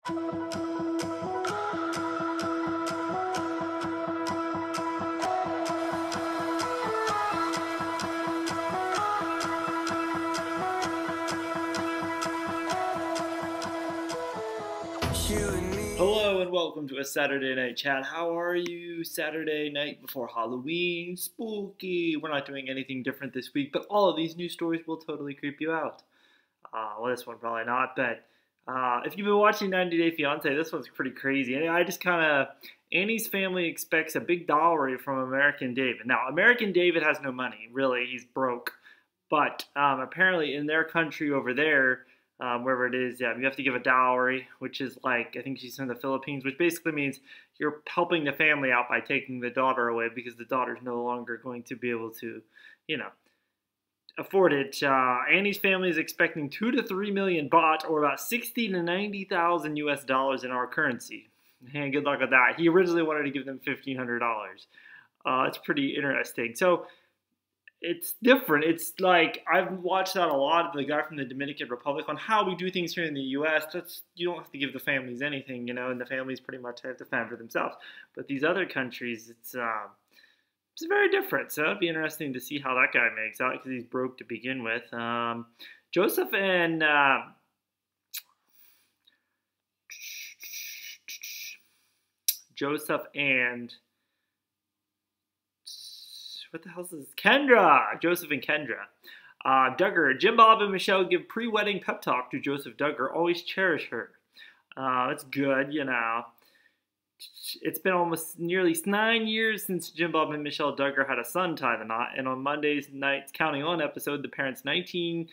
Hello and welcome to a Saturday night chat. How are you? Saturday night before Halloween, spooky. We're not doing anything different this week, but all of these news stories will totally creep you out. Well, this one probably not, but if you've been watching 90 Day Fiancé, this one's pretty crazy. And I just Annie's family expects a big dowry from American David. Now, American David has no money, really. He's broke. But apparently in their country over there, wherever it is, you have to give a dowry, which is like, I think she's from the Philippines, which basically means you're helping the family out by taking the daughter away because the daughter's no longer going to be able to, afford it. Annie's family is expecting 2 to 3 million baht, or about 60 to 90,000 US dollars in our currency. And good luck with that. He originally wanted to give them $1,500. It's pretty interesting. So it's different. It's like, I've watched that a lot, the guy from the Dominican Republic, on how we do things here in the U.S. You don't have to give the families anything, and the families pretty much have to fend for themselves. But these other countries, it's very different. So it'd be interesting to see how that guy makes out, because he's broke to begin with. Joseph and what the hell is this? Kendra! Joseph and Kendra. Duggar. Jim Bob and Michelle give pre-wedding pep talk to Joseph Duggar. Always cherish her. It's good, It's been almost nearly 9 years since Jim Bob and Michelle Duggar had a son tie the knot. And on Monday's night's Counting On episode, the parents of 19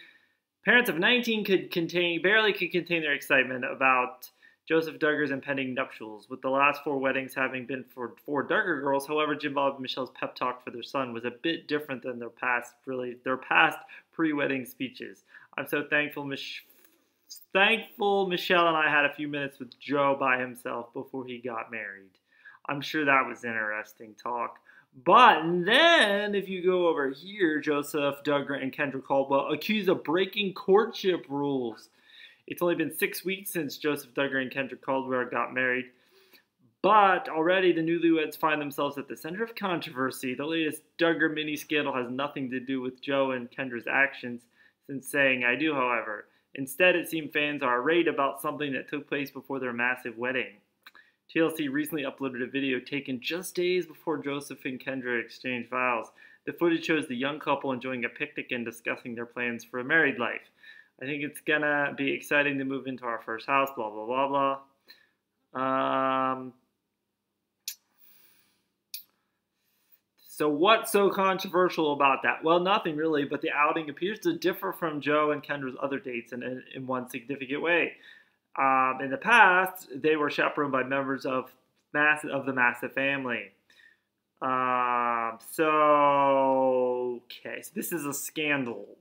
barely could contain their excitement about Joseph Duggar's impending nuptials, with the last 4 weddings having been for 4 Duggar girls. However, Jim Bob and Michelle's pep talk for their son was a bit different than their past pre-wedding speeches. I'm so thankful Michelle and I had a few minutes with Joe by himself before he got married. I'm sure that was interesting talk. But then, if you go over here, Joseph Duggar and Kendra Caldwell accused of breaking courtship rules. It's only been 6 weeks since Joseph Duggar and Kendra Caldwell got married, but already the newlyweds find themselves at the center of controversy. The latest Duggar mini scandal has nothing to do with Joe and Kendra's actions since saying "I do," however. Instead, it seems fans are irate about something that took place before their massive wedding. TLC recently uploaded a video taken just days before Joseph and Kendra exchanged vows. The footage shows the young couple enjoying a picnic and discussing their plans for a married life. I think it's gonna be exciting to move into our first house, blah, blah, blah, blah. So what's so controversial about that? Well, nothing really, but the outing appears to differ from Joe and Kendra's other dates in one significant way. In the past, they were chaperoned by members of the Massive family. So this is a scandal.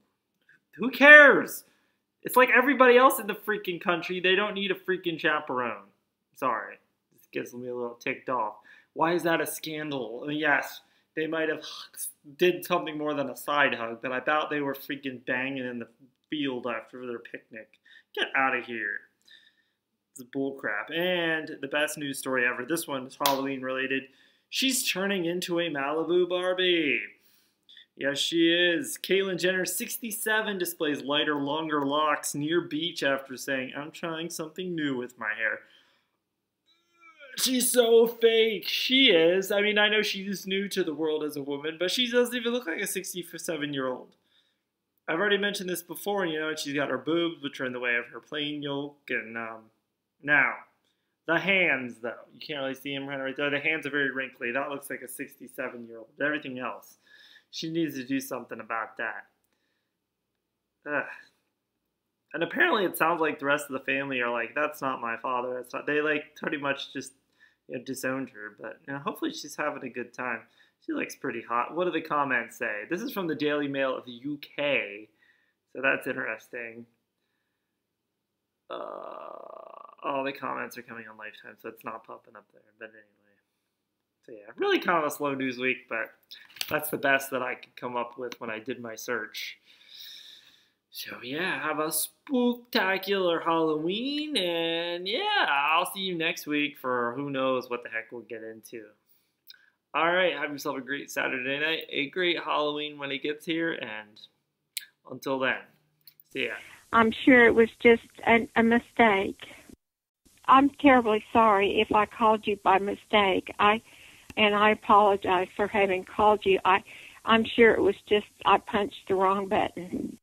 Who cares? It's like everybody else in the freaking country. They don't need a freaking chaperone. Sorry. This gets me a little ticked off. Why is that a scandal? I mean, yes, they might have did something more than a side hug, but I doubt they were freaking banging in the field after their picnic. Get out of here. It's bullcrap. And the best news story ever. This one is Halloween related. She's turning into a Malibu Barbie. Yes, she is. Caitlyn Jenner, 67, displays lighter, longer locks near beach after saying, "I'm trying something new with my hair." She's so fake. She is. I mean, I know she's new to the world as a woman, but she doesn't even look like a 67-year-old. I've already mentioned this before, and she's got her boobs, which are in the way of her plain yolk, and now, the hands, though. You can't really see them right there. The hands are very wrinkly. That looks like a 67-year-old. Everything else, she needs to do something about that. Ugh. And apparently it sounds like the rest of the family are like, "That's not my father." That's not. They pretty much just disowned her. But hopefully she's having a good time. She looks pretty hot. What do the comments say? This is from the Daily Mail of the UK, so that's interesting. All the comments are coming on Lifetime, so it's not popping up there. But anyway, so yeah, really kind of a slow news week, but that's the best that I could come up with when I did my search. So yeah, have a spooktacular Halloween, and yeah, I'll see you next week for who knows what the heck we'll get into. All right, have yourself a great Saturday night, a great Halloween when it gets here, and until then, see ya. I'm sure it was just a mistake. I'm terribly sorry if I called you by mistake. I apologize for having called you. I'm sure it was just I punched the wrong button.